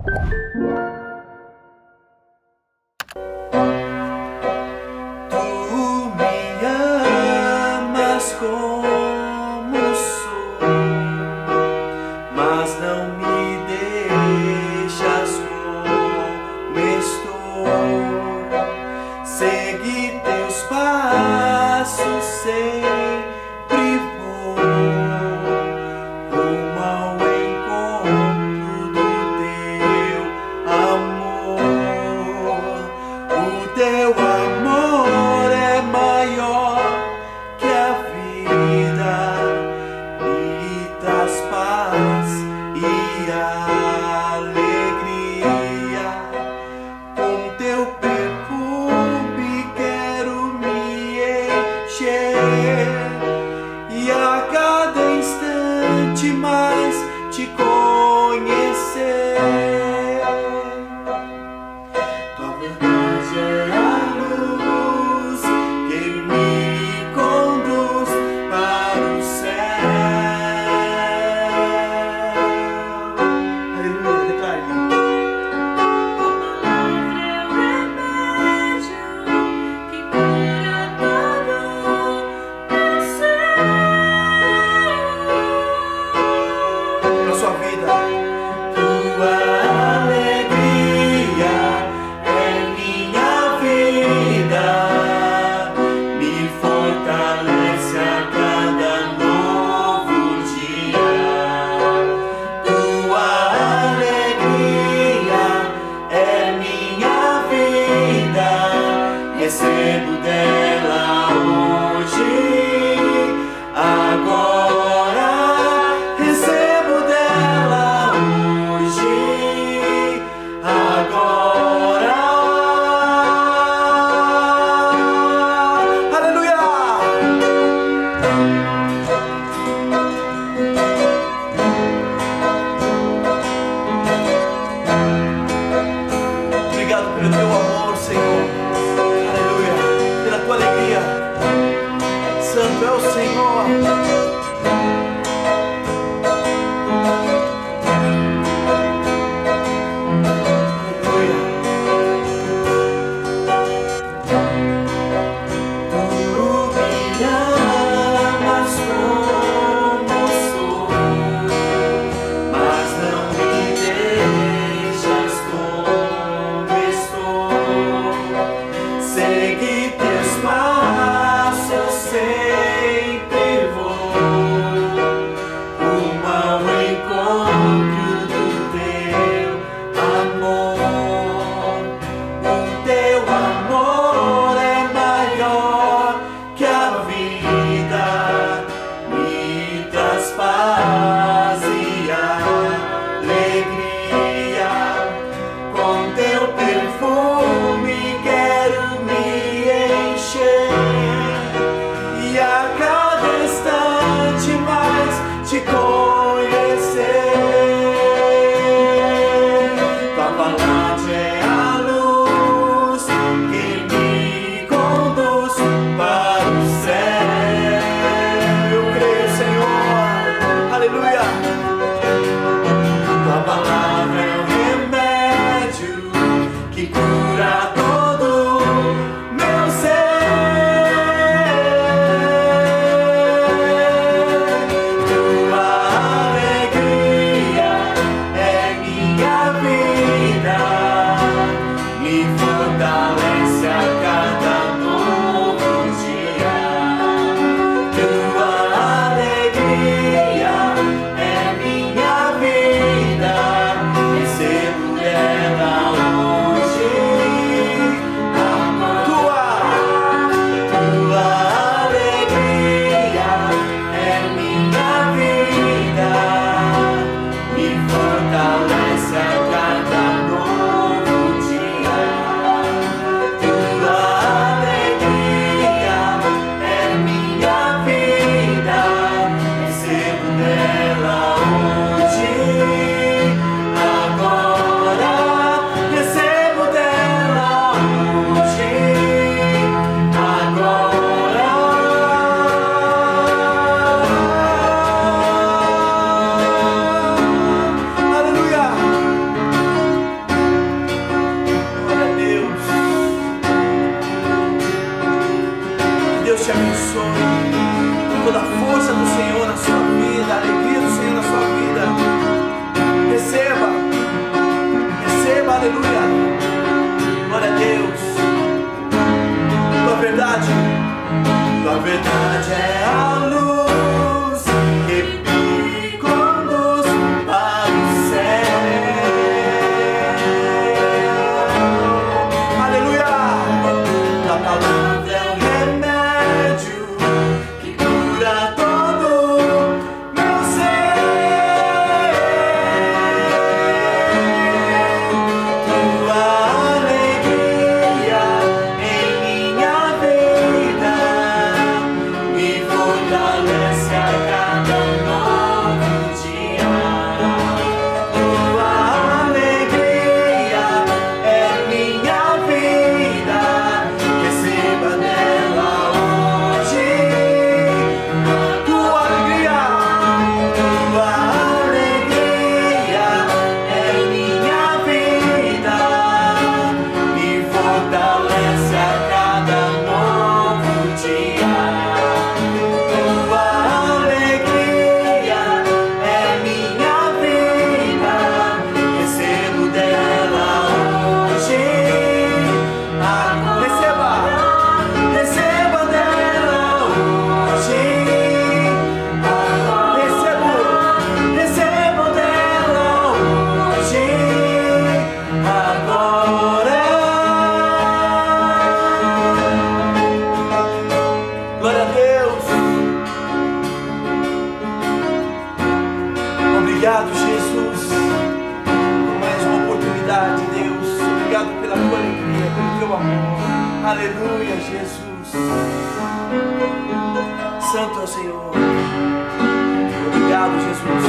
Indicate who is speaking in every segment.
Speaker 1: Tu me amas como sou, mas não me deixas como estou. Segui teus passos, sempre vou rumo ao encontro do teu pela tua alegria, pelo teu amor. Aleluia, Jesus. Santo é o Senhor. Obrigado, Jesus.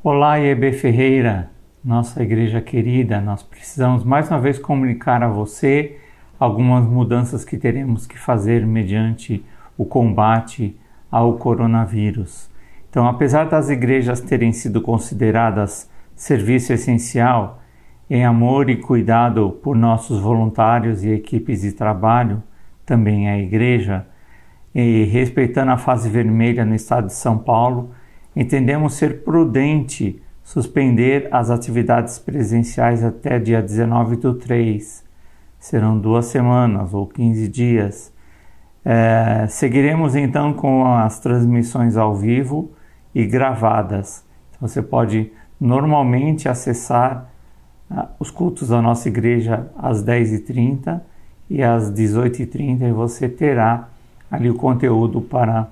Speaker 2: Olá, IEB Ferreira, nossa igreja querida. Nós precisamos mais uma vez comunicar a você algumas mudanças que teremos que fazer mediante o combate ao coronavírus. Então, apesar das igrejas terem sido consideradas serviço essencial, em amor e cuidado por nossos voluntários e equipes de trabalho, também a igreja, e respeitando a fase vermelha no estado de São Paulo, entendemos ser prudente suspender as atividades presenciais até dia 19/3. Serão 2 semanas ou 15 dias. Seguiremos então com as transmissões ao vivo e gravadas. Então, você pode normalmente acessar os cultos da nossa igreja às 10h30 e às 18h30 e você terá ali o conteúdo para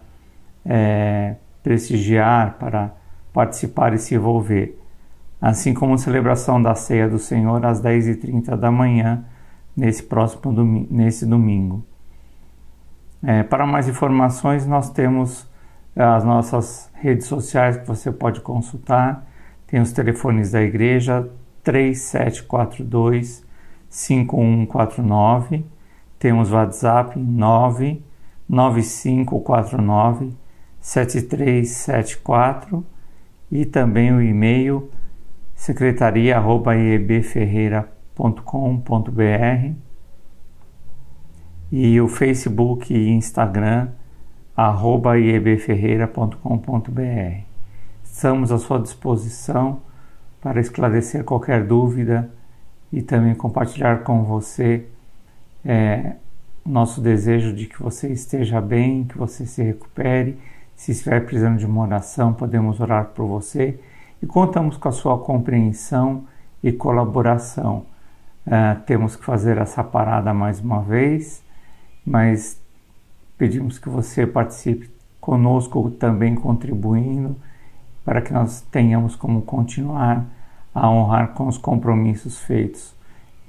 Speaker 2: prestigiar, para participar e se envolver. Assim como a celebração da Ceia do Senhor às 10h30 da manhã, nesse domingo. Para mais informações, nós temos as nossas redes sociais que você pode consultar. Tem os telefones da igreja 3742-5149. Temos WhatsApp 99549-7374 e também o e-mail secretaria@iebferreira.com.br e o Facebook e Instagram @iebferreira.com.br. Estamos à sua disposição para esclarecer qualquer dúvida e também compartilhar com você nosso desejo de que você esteja bem, que você se recupere. Se estiver precisando de uma oração, podemos orar por você e contamos com a sua compreensão e colaboração. Temos que fazer essa parada mais uma vez, mas pedimos que você participe conosco também contribuindo para que nós tenhamos como continuar a honrar com os compromissos feitos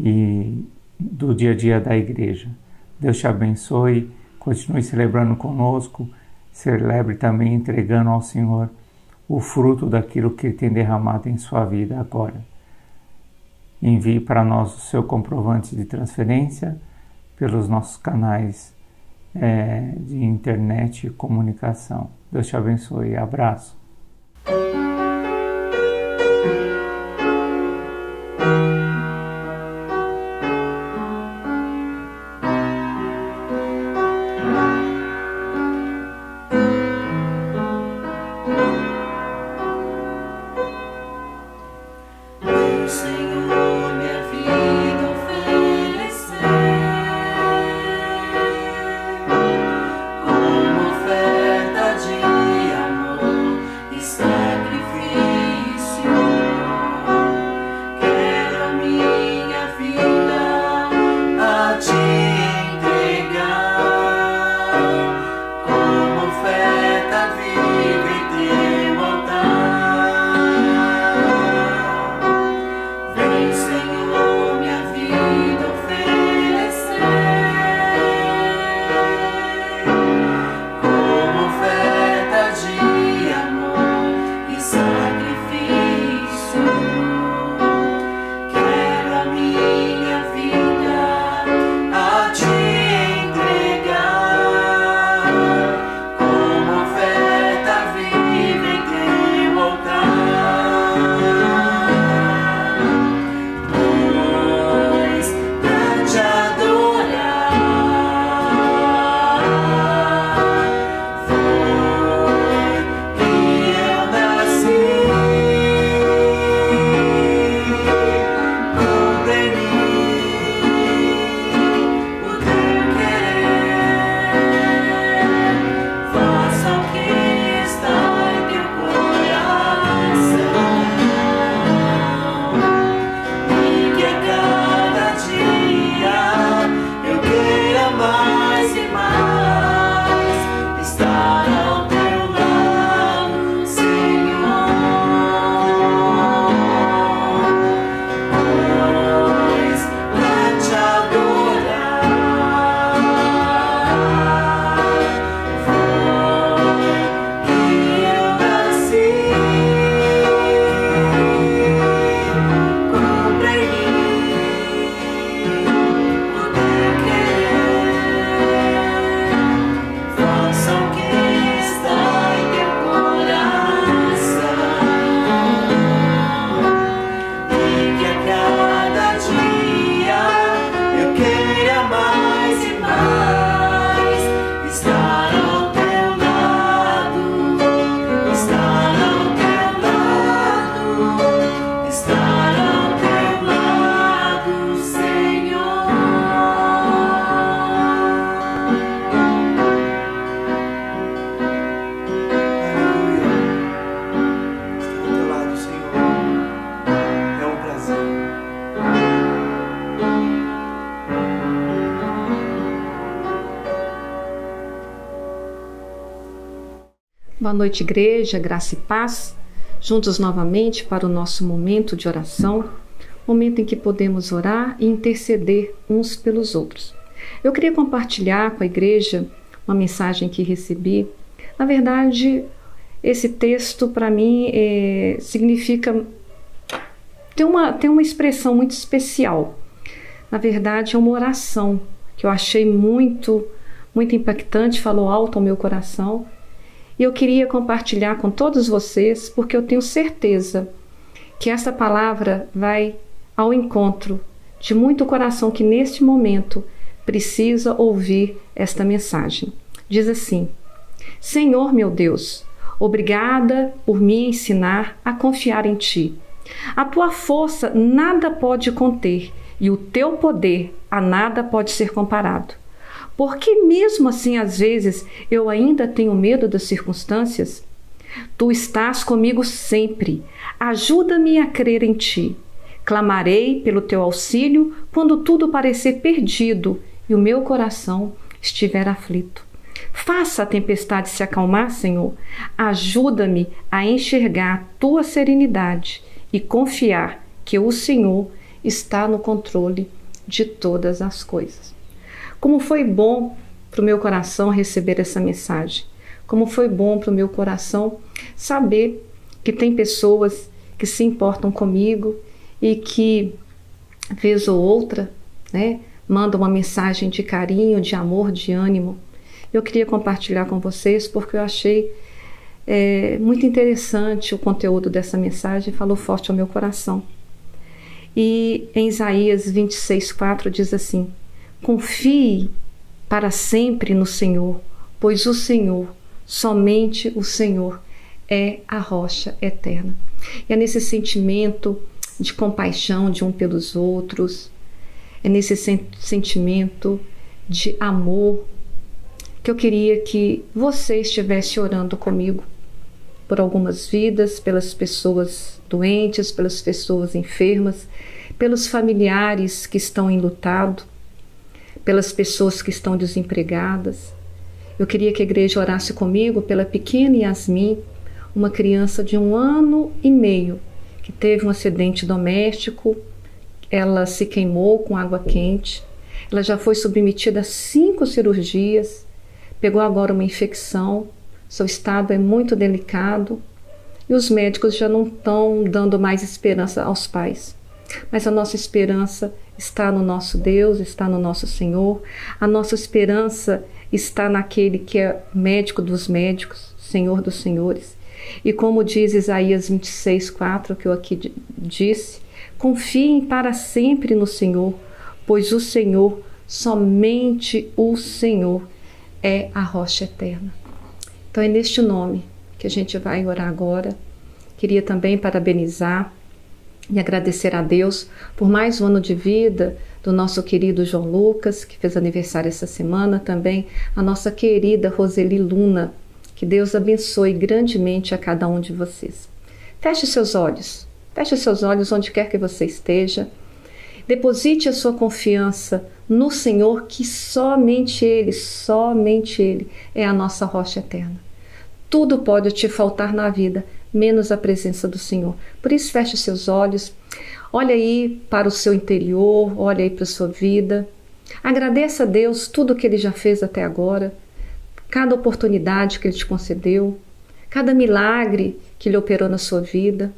Speaker 2: e do dia a dia da igreja. Deus te abençoe, continue celebrando conosco, celebre também entregando ao Senhor o fruto daquilo que Ele tem derramado em sua vida agora. Envie para nós o seu comprovante de transferência pelos nossos canais de internet e comunicação. Deus te abençoe. Abraço.
Speaker 3: Boa noite, igreja, graça e paz. Juntos novamente para o nosso momento de oração, momento em que podemos orar e interceder uns pelos outros. Eu queria compartilhar com a igreja uma mensagem que recebi. Na verdade, esse texto para mim significa... tem uma expressão muito especial. Na verdade, é uma oração que eu achei muito impactante, falou alto ao meu coração. E eu queria compartilhar com todos vocês, porque eu tenho certeza que essa palavra vai ao encontro de muito coração que neste momento precisa ouvir esta mensagem. Diz assim: Senhor meu Deus, obrigada por me ensinar a confiar em Ti. A Tua força nada pode conter e o Teu poder a nada pode ser comparado. Porque mesmo assim, às vezes, eu ainda tenho medo das circunstâncias? Tu estás comigo sempre. Ajuda-me a crer em Ti. Clamarei pelo Teu auxílio quando tudo parecer perdido e o meu coração estiver aflito. Faça a tempestade se acalmar, Senhor. Ajuda-me a enxergar a Tua serenidade e confiar que o Senhor está no controle de todas as coisas. Como foi bom para o meu coração receber essa mensagem. Como foi bom para o meu coração saber que tem pessoas que se importam comigo e que, vez ou outra, mandam uma mensagem de carinho, de amor, de ânimo. Eu queria compartilhar com vocês porque eu achei muito interessante o conteúdo dessa mensagem, falou forte ao meu coração. E em Isaías 26:4 diz assim: confie para sempre no Senhor, pois o Senhor, somente o Senhor, é a rocha eterna. E é nesse sentimento de compaixão de um pelos outros, é nesse sentimento de amor que eu queria que você estivesse orando comigo por algumas vidas, pelas pessoas doentes, pelas pessoas enfermas, pelos familiares que estão enlutados, pelas pessoas que estão desempregadas. Eu queria que a igreja orasse comigo pela pequena Yasmin, uma criança de 1 ano e meio, que teve um acidente doméstico, ela se queimou com água quente, ela já foi submetida a 5 cirurgias, pegou agora uma infecção, seu estado é muito delicado e os médicos já não estão dando mais esperança aos pais. Mas a nossa esperança está no nosso Deus, está no nosso Senhor, a nossa esperança está naquele que é médico dos médicos, Senhor dos senhores. E como diz Isaías 26:4, que eu aqui disse, confiem para sempre no Senhor, pois o Senhor, somente o Senhor, é a rocha eterna. Então é neste nome que a gente vai orar agora. Queria também parabenizar e agradecer a Deus por mais um ano de vida do nosso querido João Lucas, que fez aniversário essa semana, também a nossa querida Roseli Luna. Que Deus abençoe grandemente a cada um de vocês. Feche seus olhos onde quer que você esteja. Deposite a sua confiança no Senhor, que somente Ele é a nossa rocha eterna. Tudo pode te faltar na vida, menos a presença do Senhor. Por isso, feche seus olhos, olha aí para o seu interior, olha aí para a sua vida. Agradeça a Deus tudo que Ele já fez até agora, cada oportunidade que Ele te concedeu, cada milagre que Ele operou na sua vida.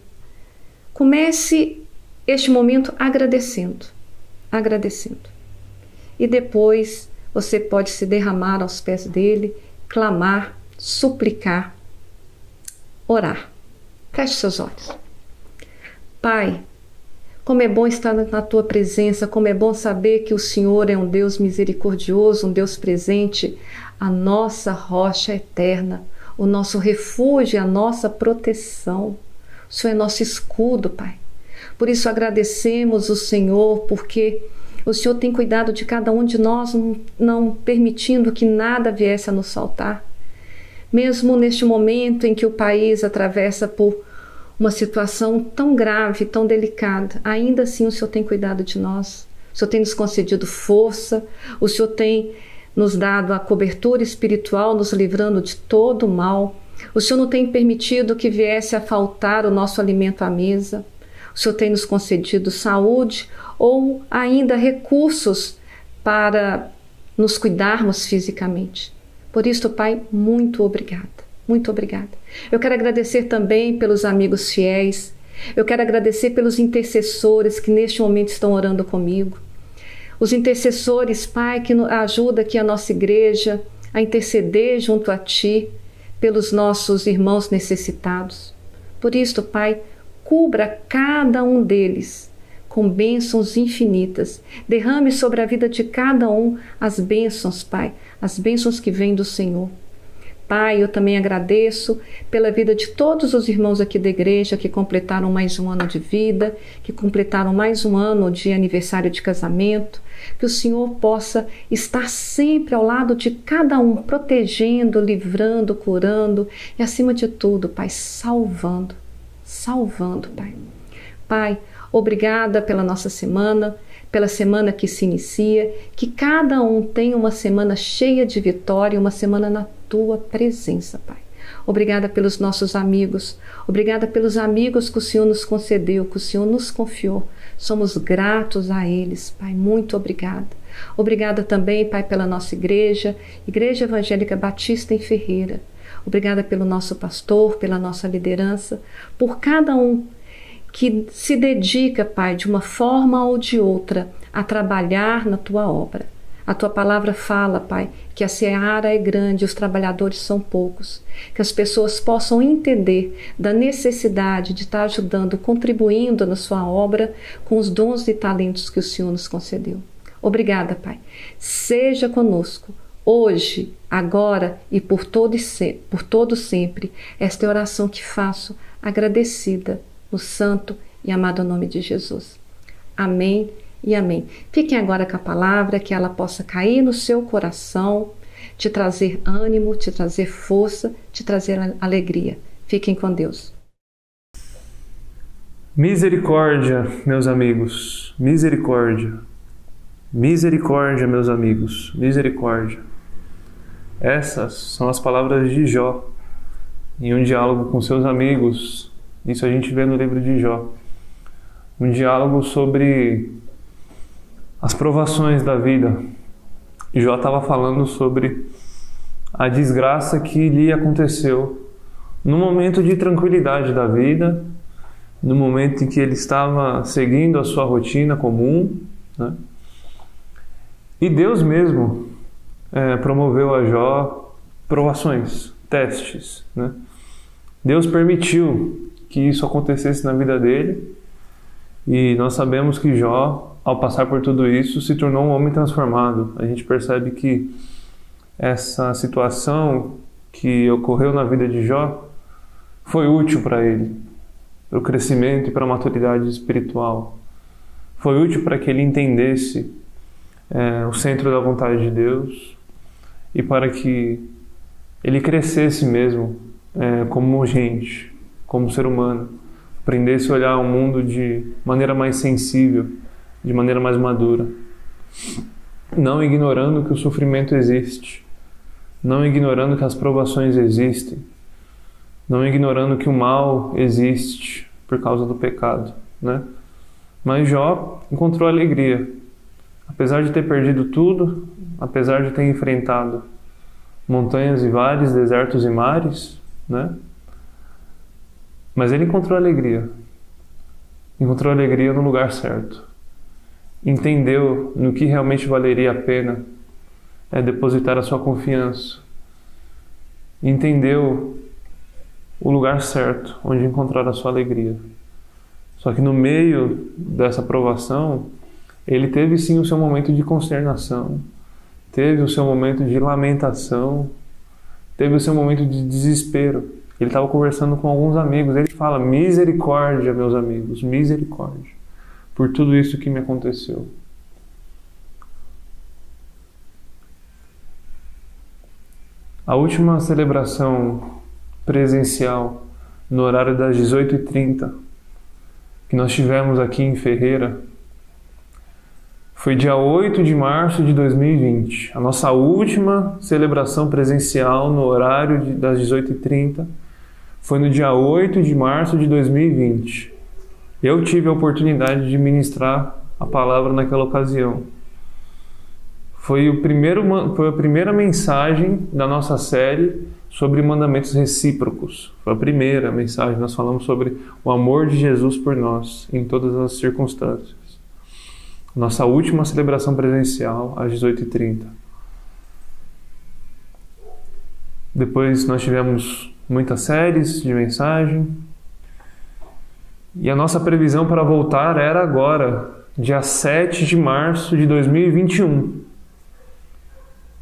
Speaker 3: Comece este momento agradecendo. E depois você pode se derramar aos pés dele, clamar, suplicar, orar. Feche seus olhos. Pai, como é bom estar na tua presença, como é bom saber que o Senhor é um Deus misericordioso, um Deus presente, a nossa rocha eterna, o nosso refúgio, a nossa proteção. O Senhor é nosso escudo, Pai. Por isso agradecemos o Senhor, porque o Senhor tem cuidado de cada um de nós, não permitindo que nada viesse a nos faltar. Mesmo neste momento em que o país atravessa por uma situação tão grave, tão delicada, ainda assim o Senhor tem cuidado de nós. O Senhor tem nos concedido força, o Senhor tem nos dado a cobertura espiritual, nos livrando de todo o mal. O Senhor não tem permitido que viesse a faltar o nosso alimento à mesa. O Senhor tem nos concedido saúde ou ainda recursos para nos cuidarmos fisicamente. Por isso, Pai, muito obrigada, muito obrigada. Eu quero agradecer também pelos amigos fiéis, eu quero agradecer pelos intercessores que neste momento estão orando comigo. Os intercessores, Pai, que ajudam aqui a nossa igreja a interceder junto a Ti pelos nossos irmãos necessitados. Por isso, Pai, cubra cada um deles com bênçãos infinitas. Derrame sobre a vida de cada um as bênçãos, Pai, as bênçãos que vêm do Senhor. Pai, eu também agradeço pela vida de todos os irmãos aqui da igreja que completaram mais um ano de vida, que completaram mais um ano de aniversário de casamento. Que o Senhor possa estar sempre ao lado de cada um, protegendo, livrando, curando e, acima de tudo, Pai, salvando, Pai. Pai, obrigada pela nossa semana, pela semana que se inicia, que cada um tenha uma semana cheia de vitória, uma semana na Tua presença, Pai. Obrigada pelos nossos amigos, obrigada pelos amigos que o Senhor nos concedeu, que o Senhor nos confiou. Somos gratos a eles, Pai, muito obrigada. Obrigada também, Pai, pela nossa igreja, Igreja Evangélica Batista em Ferreira. Obrigada pelo nosso pastor, pela nossa liderança, por cada um que se dedica, Pai, de uma forma ou de outra, a trabalhar na Tua obra. A Tua palavra fala, Pai, que a seara é grande e os trabalhadores são poucos. Que as pessoas possam entender da necessidade de estar ajudando, contribuindo na Sua obra com os dons e talentos que o Senhor nos concedeu. Obrigada, Pai. Seja conosco, hoje, agora e por todo sempre. Esta é a oração que faço, agradecida no santo e amado nome de Jesus. Amém e amém. Fiquem agora com a palavra, que ela possa cair no seu coração, te trazer ânimo, te trazer força, te trazer alegria. Fiquem com Deus.
Speaker 4: Misericórdia, meus amigos, misericórdia. Misericórdia, meus amigos, misericórdia. Essas são as palavras de Jó, em um diálogo com seus amigos. Isso a gente vê no livro de Jó. Um diálogo sobre as provações da vida. Jó estava falando sobre a desgraça que lhe aconteceu no momento de tranquilidade da vida, no momento em que ele estava seguindo a sua rotina comum, né? E Deus mesmo promoveu a Jó provações, testes, né? Deus permitiu que isso acontecesse na vida dele, e nós sabemos que Jó, ao passar por tudo isso, se tornou um homem transformado. A gente percebe que essa situação que ocorreu na vida de Jó foi útil para ele, para o crescimento e para a maturidade espiritual. Foi útil para que ele entendesse o centro da vontade de Deus e para que ele crescesse mesmo como gente, como ser humano, aprendesse a olhar o mundo de maneira mais sensível, de maneira mais madura, não ignorando que o sofrimento existe, não ignorando que as provações existem, não ignorando que o mal existe por causa do pecado, né? Mas Jó encontrou alegria, apesar de ter perdido tudo, apesar de ter enfrentado montanhas e vales, desertos e mares, né? Mas ele encontrou alegria no lugar certo. Entendeu no que realmente valeria a pena depositar a sua confiança. Entendeu o lugar certo onde encontrar a sua alegria. Só que no meio dessa provação, ele teve sim o seu momento de consternação, teve o seu momento de lamentação, teve o seu momento de desespero. Ele estava conversando com alguns amigos, ele fala: misericórdia, meus amigos, misericórdia, por tudo isso que me aconteceu. A última celebração presencial, no horário das 18h30, que nós tivemos aqui em Ferreira, foi dia 8 de março de 2020. A nossa última celebração presencial no horário das 18h30 foi no dia 8 de março de 2020. Eu tive a oportunidade de ministrar a palavra naquela ocasião. Foi a primeira mensagem da nossa série sobre mandamentos recíprocos. Foi a primeira mensagem. Nós falamos sobre o amor de Jesus por nós em todas as circunstâncias. Nossa última celebração presencial às 18h30. Depois nós tivemos muitas séries de mensagem. E a nossa previsão para voltar era agora, dia 7 de março de 2021.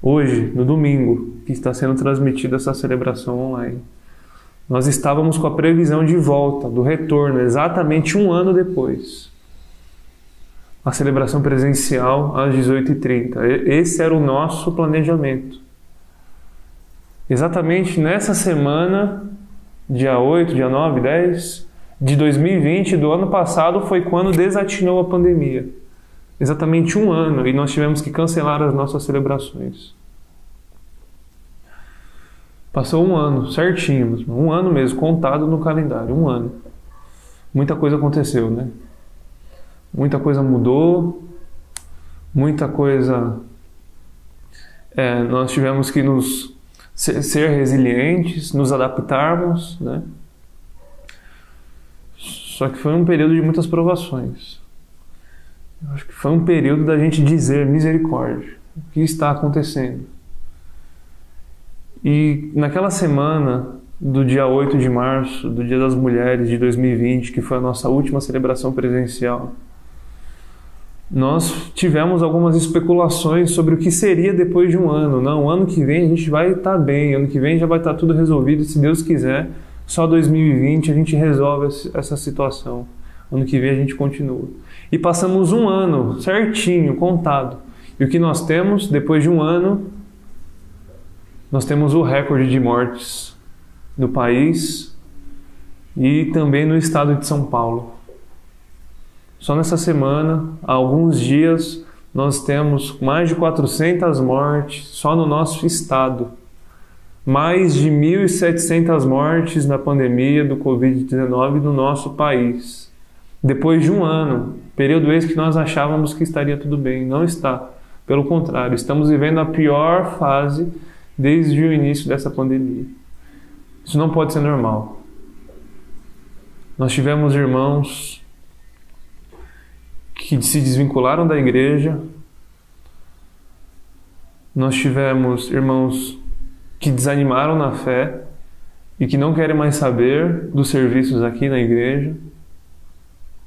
Speaker 4: Hoje, no domingo, que está sendo transmitida essa celebração online. Nós estávamos com a previsão de volta, do retorno, exatamente um ano depois. A celebração presencial às 18h30. Esse era o nosso planejamento. Exatamente nessa semana, dia 8, dia 9, 10 de 2020, do ano passado, foi quando desatinou a pandemia. Exatamente um ano, e nós tivemos que cancelar as nossas celebrações. Passou um ano, certinho, um ano mesmo, contado no calendário, um ano. Muita coisa aconteceu, né? Muita coisa mudou, muita coisa... nós tivemos que ser resilientes, nos adaptarmos, né? Só que foi um período de muitas provações. Eu acho que foi um período da gente dizer misericórdia, o que está acontecendo. E naquela semana do dia 8 de março, do Dia das Mulheres de 2020, que foi a nossa última celebração presencial, nós tivemos algumas especulações sobre o que seria depois de um ano. Não, ano que vem a gente vai estar bem, ano que vem já vai estar tudo resolvido, se Deus quiser, só 2020 a gente resolve essa situação. Ano que vem a gente continua. E passamos um ano certinho, contado. E o que nós temos, depois de um ano, nós temos o recorde de mortes no país e também no estado de São Paulo. Só nessa semana, há alguns dias, nós temos mais de 400 mortes só no nosso estado. Mais de 1.700 mortes na pandemia do Covid-19 no nosso país. Depois de um ano, período esse que nós achávamos que estaria tudo bem, não está. Pelo contrário, estamos vivendo a pior fase desde o início dessa pandemia. Isso não pode ser normal. Nós tivemos irmãos que se desvincularam da igreja. Nós tivemos irmãos que desanimaram na fé e que não querem mais saber dos serviços aqui na igreja.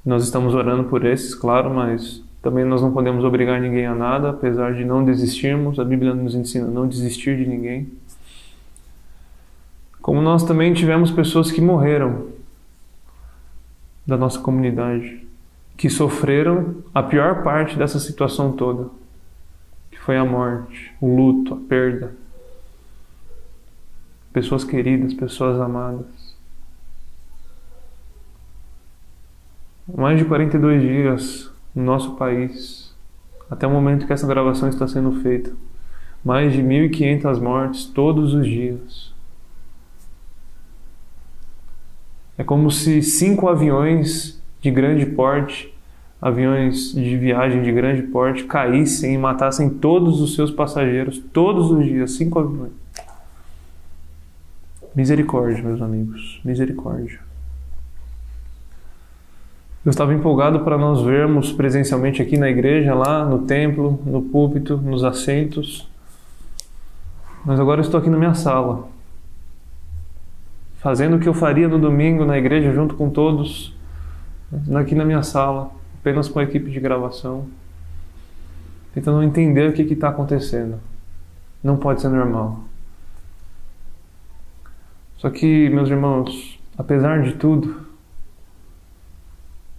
Speaker 4: Nós estamos orando por esses, claro, mas também nós não podemos obrigar ninguém a nada, apesar de não desistirmos. A Bíblia nos ensina a não desistir de ninguém. Como nós também tivemos pessoas que morreram da nossa comunidade, que sofreram a pior parte dessa situação toda, que foi a morte, o luto, a perda. Pessoas queridas, pessoas amadas. Mais de 42 dias no nosso país, até o momento que essa gravação está sendo feita. Mais de 1.500 mortes todos os dias. É como se 5 aviões de grande porte, aviões de viagem de grande porte, caíssem e matassem todos os seus passageiros, todos os dias, 5 aviões. Misericórdia, meus amigos, misericórdia. Eu estava empolgado para nós vermos presencialmente aqui na igreja, lá no templo, no púlpito, nos assentos. Mas agora eu estou aqui na minha sala, fazendo o que eu faria no domingo na igreja junto com todos, aqui na minha sala, apenas com a equipe de gravação, tentando entender o que está acontecendo. Não pode ser normal. Só que, meus irmãos, apesar de tudo,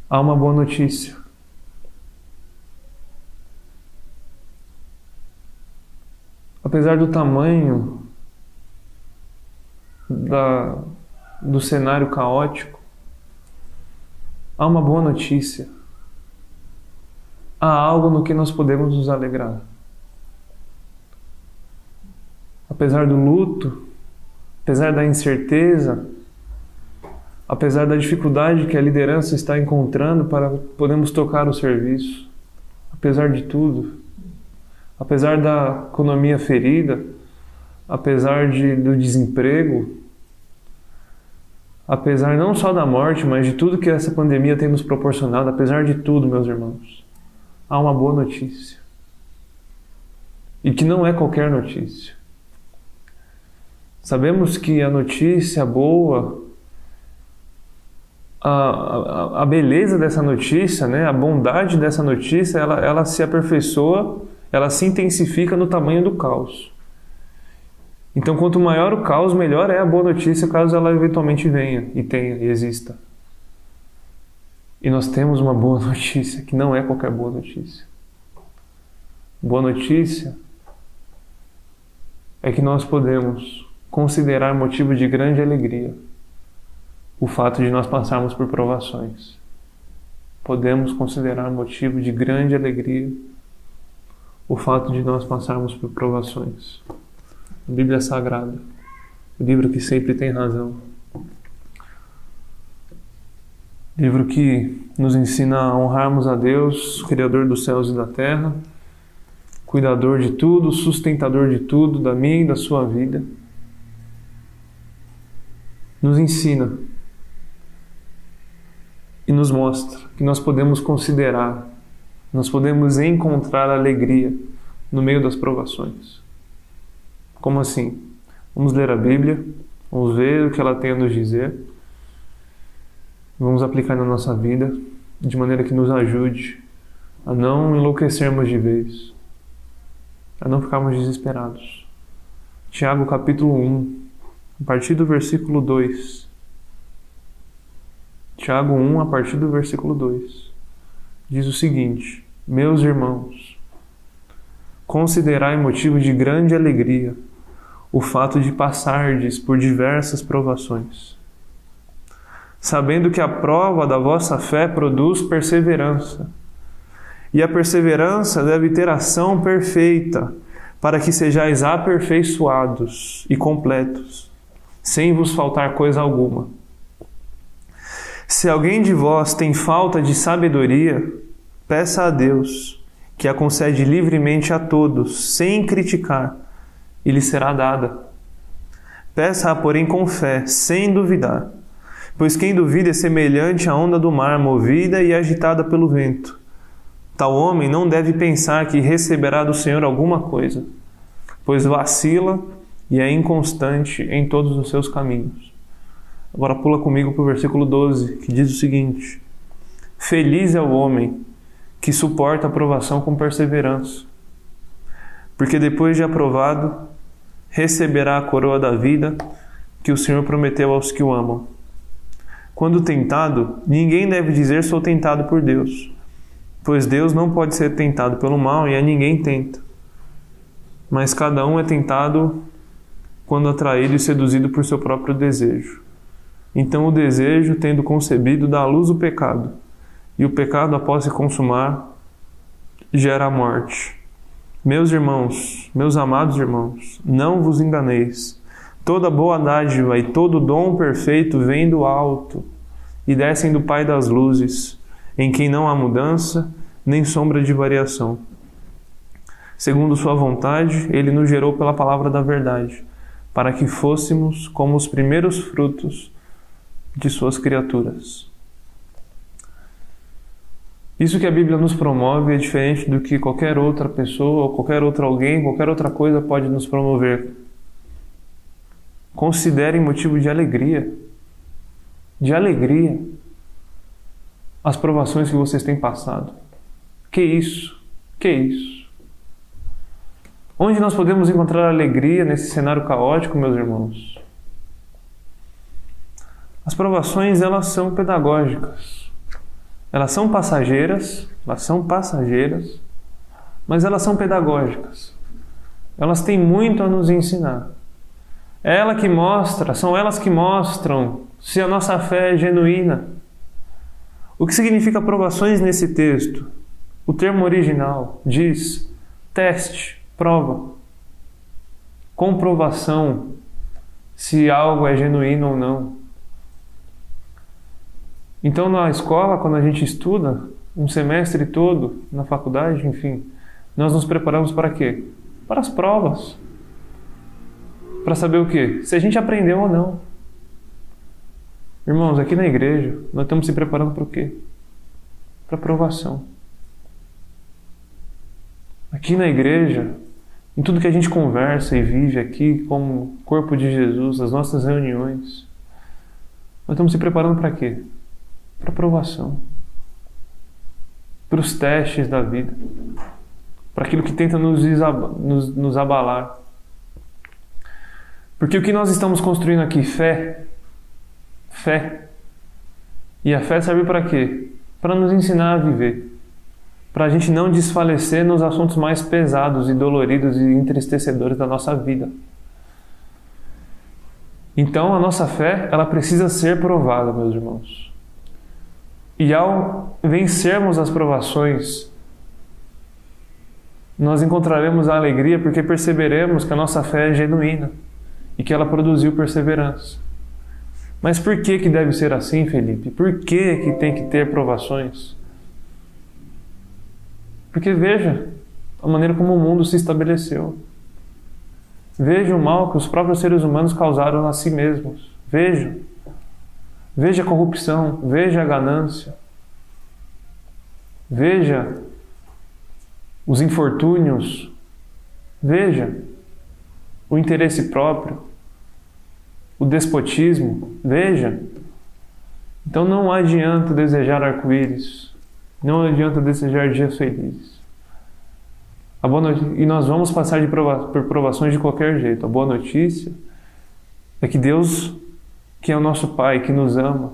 Speaker 4: há uma boa notícia. Apesar do tamanho do cenário caótico, há uma boa notícia. Há algo no que nós podemos nos alegrar. Apesar do luto, apesar da incerteza, apesar da dificuldade que a liderança está encontrando para podermos tocar o serviço, apesar de tudo, apesar da economia ferida, apesar do desemprego, apesar não só da morte, mas de tudo que essa pandemia tem nos proporcionado, apesar de tudo, meus irmãos, há uma boa notícia. E que não é qualquer notícia. Sabemos que a notícia boa, a beleza dessa notícia, né, a bondade dessa notícia, ela se aperfeiçoa, ela se intensifica no tamanho do caos. Então, quanto maior o caos, melhor é a boa notícia, caso ela eventualmente venha e tenha e exista. E nós temos uma boa notícia, que não é qualquer boa notícia. Boa notícia é que nós podemos considerar motivo de grande alegria o fato de nós passarmos por provações. Podemos considerar motivo de grande alegria o fato de nós passarmos por provações. A Bíblia Sagrada, o livro que sempre tem razão. Livro que nos ensina a honrarmos a Deus, Criador dos céus e da terra, cuidador de tudo, sustentador de tudo, da minha e da sua vida. Nos ensina e nos mostra que nós podemos considerar, nós podemos encontrar alegria no meio das provações. Como assim? Vamos ler a Bíblia, vamos ver o que ela tem a nos dizer, vamos aplicar na nossa vida de maneira que nos ajude a não enlouquecermos de vez, a não ficarmos desesperados. Tiago capítulo 1, a partir do versículo 2. Tiago 1, a partir do versículo 2. Diz o seguinte: Meus irmãos, considerai motivo de grande alegria o fato de passardes por diversas provações, sabendo que a prova da vossa fé produz perseverança. E a perseverança deve ter ação perfeita, para que sejais aperfeiçoados e completos, sem vos faltar coisa alguma. Se alguém de vós tem falta de sabedoria, peça a Deus, que a concede livremente a todos, sem criticar, e lhe será dada. Peça-a, porém, com fé, sem duvidar, pois quem duvida é semelhante à onda do mar, movida e agitada pelo vento. Tal homem não deve pensar que receberá do Senhor alguma coisa, pois vacila e é inconstante em todos os seus caminhos. Agora pula comigo para o versículo 12, que diz o seguinte: Feliz é o homem que suporta a provação com perseverança, porque depois de aprovado, receberá a coroa da vida que o Senhor prometeu aos que o amam. Quando tentado, ninguém deve dizer sou tentado por Deus, pois Deus não pode ser tentado pelo mal e a ninguém tenta. Mas cada um é tentado quando atraído e seduzido por seu próprio desejo. Então o desejo, tendo concebido, dá à luz o pecado, e o pecado, após se consumar, gera a morte. Meus irmãos, meus amados irmãos, não vos enganeis. Toda boa dádiva e todo dom perfeito vem do alto e descem do Pai das luzes, em quem não há mudança nem sombra de variação. Segundo sua vontade, ele nos gerou pela palavra da verdade, para que fôssemos como os primeiros frutos de suas criaturas. Isso que a Bíblia nos promove é diferente do que qualquer outra pessoa, ou qualquer outro alguém, qualquer outra coisa pode nos promover. Considerem motivo de alegria as provações que vocês têm passado. Que isso? Onde nós podemos encontrar alegria nesse cenário caótico, meus irmãos? As provações, elas são pedagógicas. Elas são passageiras, mas elas são pedagógicas. Elas têm muito a nos ensinar. São elas que mostram se a nossa fé é genuína. O que significa provações nesse texto? O termo original diz teste, prova, comprovação se algo é genuíno ou não. Então, na escola, quando a gente estuda, um semestre todo, na faculdade, enfim, nós nos preparamos para quê? Para as provas. Para saber o quê? Se a gente aprendeu ou não. Irmãos, aqui na igreja, nós estamos se preparando para o quê? Para a provação. Aqui na igreja, em tudo que a gente conversa e vive aqui como corpo de Jesus, as nossas reuniões, nós estamos se preparando para quê? Para a provação, para os testes da vida, para aquilo que tenta nos abalar. Porque o que nós estamos construindo aqui? Fé. Fé. E a fé serve para quê? Para nos ensinar a viver. Para a gente não desfalecer nos assuntos mais pesados e doloridos e entristecedores da nossa vida. Então a nossa fé, ela precisa ser provada, meus irmãos. E ao vencermos as provações, nós encontraremos a alegria porque perceberemos que a nossa fé é genuína e que ela produziu perseverança. Mas por que deve ser assim, Felipe? Por que tem que ter provações? Porque veja a maneira como o mundo se estabeleceu. Veja o mal que os próprios seres humanos causaram a si mesmos. Veja. Veja a corrupção. Veja a ganância. Veja os infortúnios. Veja o interesse próprio. O despotismo. Veja. Então não adianta desejar arco-íris. Não adianta desejar dias felizes. E nós vamos passar por provações de qualquer jeito. A boa notícia é que Deus, que é o nosso Pai, que nos ama,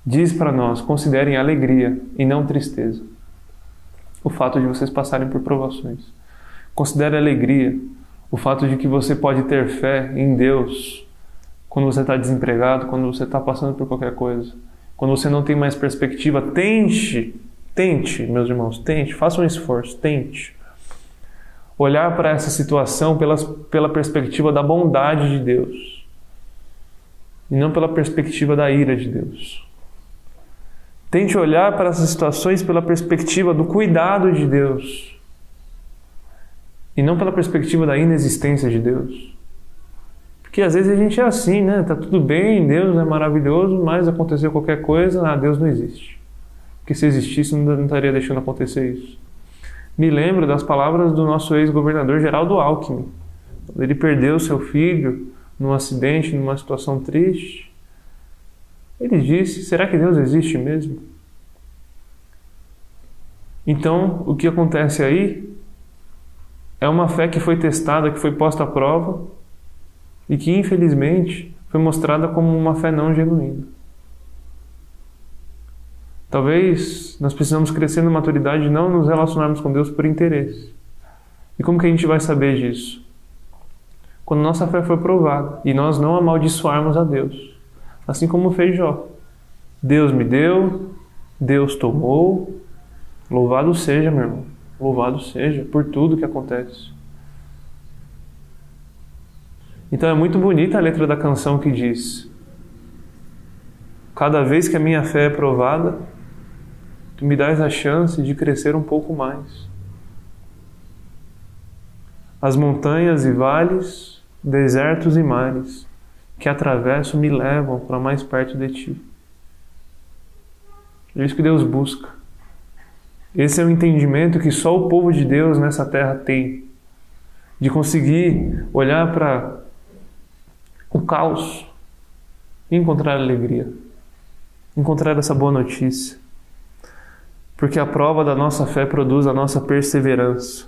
Speaker 4: diz para nós: considerem alegria e não tristeza o fato de vocês passarem por provações. Considere alegria o fato de que você pode ter fé em Deus quando você está desempregado, quando você está passando por qualquer coisa, quando você não tem mais perspectiva. Tente, meus irmãos, faça um esforço, tente olhar para essa situação pela perspectiva da bondade de Deus e não pela perspectiva da ira de Deus. Tente olhar para essas situações pela perspectiva do cuidado de Deus e não pela perspectiva da inexistência de Deus. Porque às vezes a gente é assim, né? Tá tudo bem, Deus é maravilhoso, mas aconteceu qualquer coisa, Deus não existe. Porque se existisse, não estaria deixando acontecer isso. Me lembro das palavras do nosso ex-governador Geraldo Alckmin. Quando ele perdeu seu filho num acidente, numa situação triste, ele disse: será que Deus existe mesmo? Então, o que acontece aí é uma fé que foi testada, que foi posta à prova e que, infelizmente, foi mostrada como uma fé não genuína. Talvez nós precisamos crescer na maturidade e não nos relacionarmos com Deus por interesse. E como que a gente vai saber disso? Quando nossa fé foi provada e nós não amaldiçoarmos a Deus. Assim como fez Jó. Deus me deu, Deus tomou. Louvado seja, meu irmão. Louvado seja por tudo que acontece. Então é muito bonita a letra da canção que diz: cada vez que a minha fé é provada, tu me dás a chance de crescer um pouco mais. As montanhas e vales, desertos e mares que atravesso me levam para mais perto de ti. É isso que Deus busca. Esse é o entendimento que só o povo de Deus nessa terra tem. De conseguir olhar para o caos e encontrar alegria. Encontrar essa boa notícia. Porque a prova da nossa fé produz a nossa perseverança.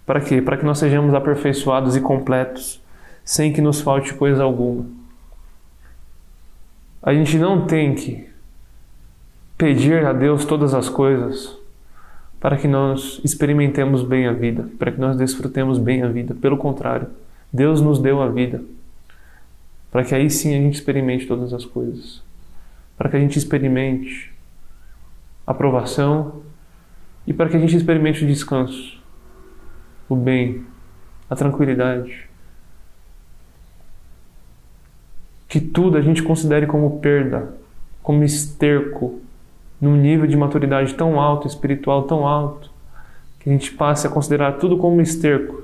Speaker 4: Para quê? Para que nós sejamos aperfeiçoados e completos, sem que nos falte coisa alguma. A gente não tem que pedir a Deus todas as coisas para que nós experimentemos bem a vida, para que nós desfrutemos bem a vida. Pelo contrário, Deus nos deu a vida para que aí sim a gente experimente todas as coisas. Para que a gente experimente a aprovação e para que a gente experimente o descanso, o bem, a tranquilidade. Que tudo a gente considere como perda, como esterco, num nível de maturidade tão alto, espiritual tão alto, que a gente passe a considerar tudo como esterco,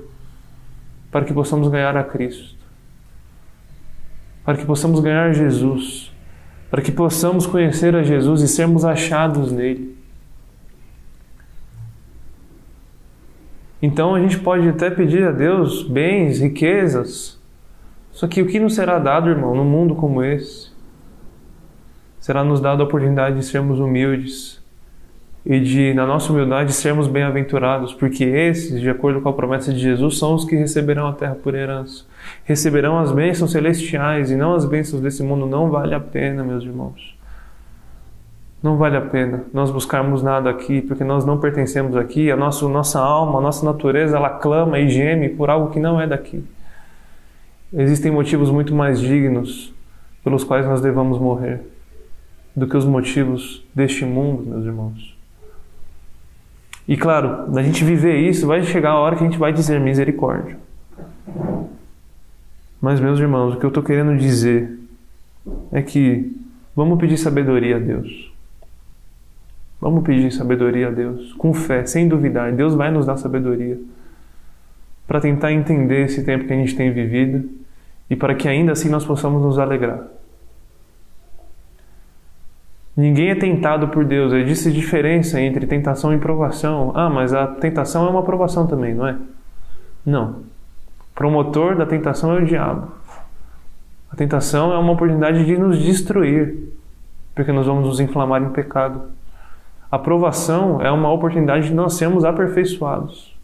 Speaker 4: para que possamos ganhar a Cristo, para que possamos ganhar Jesus, para que possamos conhecer a Jesus e sermos achados nele. Então a gente pode até pedir a Deus bens, riquezas, só que o que nos será dado, irmão, num mundo como esse? Será nos dado a oportunidade de sermos humildes, e de, na nossa humildade, sermos bem-aventurados, porque esses, de acordo com a promessa de Jesus, são os que receberão a terra por herança. Receberão as bênçãos celestiais e não as bênçãos desse mundo. Não vale a pena, meus irmãos. Não vale a pena nós buscarmos nada aqui, porque nós não pertencemos aqui. A nossa alma, a nossa natureza, ela clama e geme por algo que não é daqui. Existem motivos muito mais dignos pelos quais nós devamos morrer do que os motivos deste mundo, meus irmãos. E claro, da gente viver isso, vai chegar a hora que a gente vai dizer misericórdia. Mas, meus irmãos, o que eu estou querendo dizer é que vamos pedir sabedoria a Deus. Vamos pedir sabedoria a Deus, com fé, sem duvidar. Deus vai nos dar sabedoria para tentar entender esse tempo que a gente tem vivido e para que ainda assim nós possamos nos alegrar. Ninguém é tentado por Deus. Existe diferença entre tentação e provação. Ah, mas a tentação é uma provação também, não é? Não. O promotor da tentação é o diabo. A tentação é uma oportunidade de nos destruir, porque nós vamos nos inflamar em pecado. A provação é uma oportunidade de nós sermos aperfeiçoados,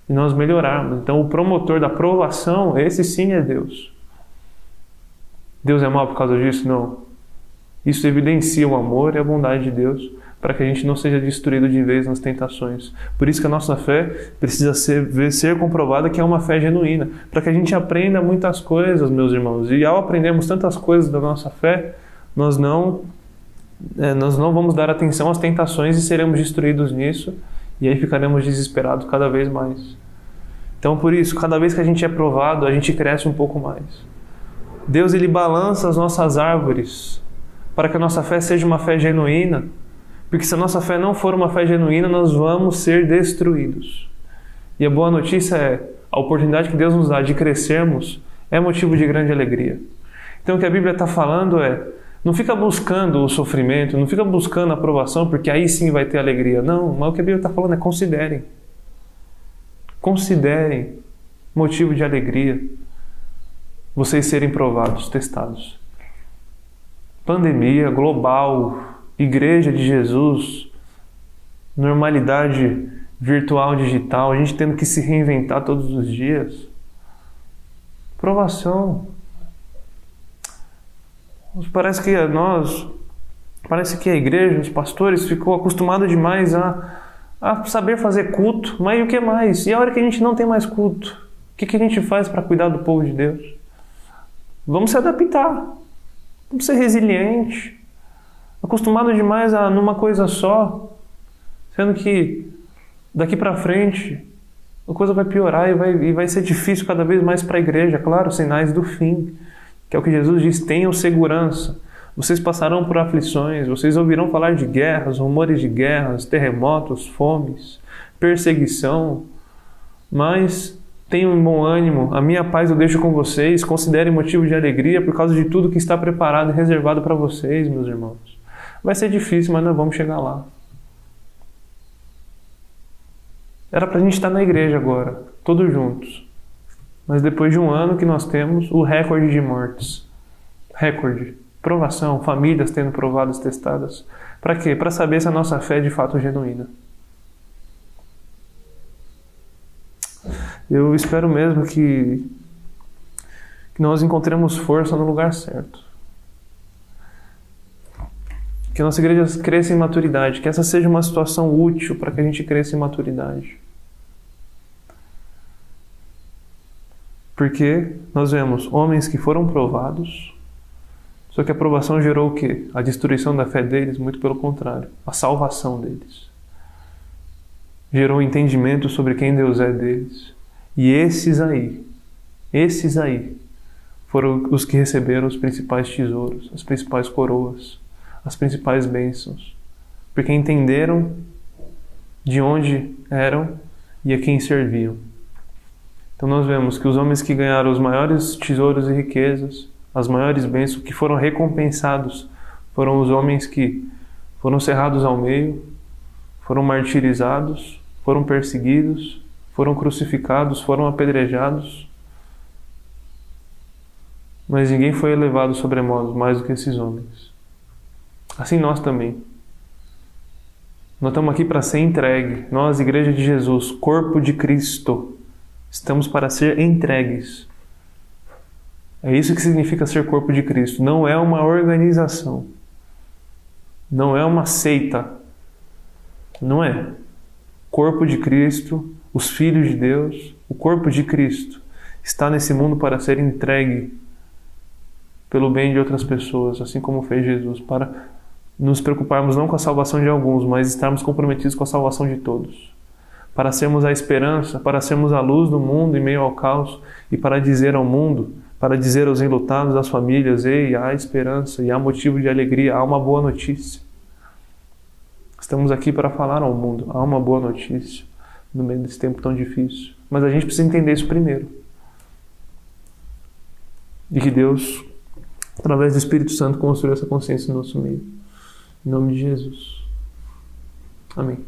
Speaker 4: de nós melhorarmos. Então, o promotor da provação, esse sim é Deus. Deus é mau por causa disso? Não. Isso evidencia o amor e a bondade de Deus para que a gente não seja destruído de vez nas tentações. Por isso que a nossa fé precisa ser comprovada que é uma fé genuína, para que a gente aprenda muitas coisas, meus irmãos. E ao aprendermos tantas coisas da nossa fé, nós não vamos dar atenção às tentações e seremos destruídos nisso, e aí ficaremos desesperados cada vez mais. Então, por isso, cada vez que a gente é provado, a gente cresce um pouco mais. Deus, Ele balança as nossas árvores para que a nossa fé seja uma fé genuína, porque se a nossa fé não for uma fé genuína, nós vamos ser destruídos. E a boa notícia é, a oportunidade que Deus nos dá de crescermos é motivo de grande alegria. Então o que a Bíblia está falando é, não fica buscando o sofrimento, não fica buscando a aprovação, porque aí sim vai ter alegria. Não, mas o que a Bíblia está falando é considerem. Considerem motivo de alegria vocês serem provados, testados. Pandemia global, Igreja de Jesus, normalidade virtual, digital, a gente tendo que se reinventar todos os dias. Provação. Parece que a igreja, os pastores, ficou acostumado demais a saber fazer culto, mas e o que mais? E a hora que a gente não tem mais culto, o que a gente faz para cuidar do povo de Deus? Vamos se adaptar. Vamos ser resilientes, acostumado demais a numa coisa só, sendo que daqui para frente a coisa vai piorar e vai ser difícil cada vez mais para a igreja. Claro, sinais do fim, que é o que Jesus diz, tenham segurança. Vocês passarão por aflições, vocês ouvirão falar de guerras, rumores de guerras, terremotos, fomes, perseguição, mas tenham um bom ânimo, a minha paz eu deixo com vocês, considerem motivo de alegria por causa de tudo que está preparado e reservado para vocês, meus irmãos. Vai ser difícil, mas nós vamos chegar lá. Era para a gente estar na igreja agora, todos juntos. Mas depois de um ano que nós temos o recorde de mortes. Recorde. Provação, famílias tendo provadas, testadas. Para quê? Para saber se a nossa fé é de fato genuína. Eu espero mesmo que nós encontremos força no lugar certo. Que a nossa igreja cresça em maturidade, que essa seja uma situação útil para que a gente cresça em maturidade. Porque nós vemos homens que foram provados, só que a provação gerou o quê? A destruição da fé deles, muito pelo contrário, a salvação deles. Gerou um entendimento sobre quem Deus é deles. E esses aí foram os que receberam os principais tesouros, as principais coroas, as principais bênçãos, porque entenderam de onde eram e a quem serviam. Então nós vemos que os homens que ganharam os maiores tesouros e riquezas, as maiores bênçãos, que foram recompensados, foram os homens que foram cerrados ao meio, foram martirizados, foram perseguidos, foram crucificados, foram apedrejados, mas ninguém foi elevado sobremodo mais do que esses homens. Assim nós também. Nós estamos aqui para ser entregue. Nós, Igreja de Jesus, corpo de Cristo, estamos para ser entregues. É isso que significa ser corpo de Cristo. Não é uma organização. Não é uma seita. Não é. Corpo de Cristo, os filhos de Deus, o corpo de Cristo está nesse mundo para ser entregue pelo bem de outras pessoas, assim como fez Jesus, para nos preocuparmos não com a salvação de alguns, mas estarmos comprometidos com a salvação de todos. Para sermos a esperança, para sermos a luz do mundo em meio ao caos e para dizer ao mundo, para dizer aos enlutados, às famílias, ei, há esperança e há motivo de alegria, há uma boa notícia. Estamos aqui para falar ao mundo, há uma boa notícia no meio desse tempo tão difícil. Mas a gente precisa entender isso primeiro. E que Deus, através do Espírito Santo, construiu essa consciência no nosso meio. Em nome de Jesus. Amém.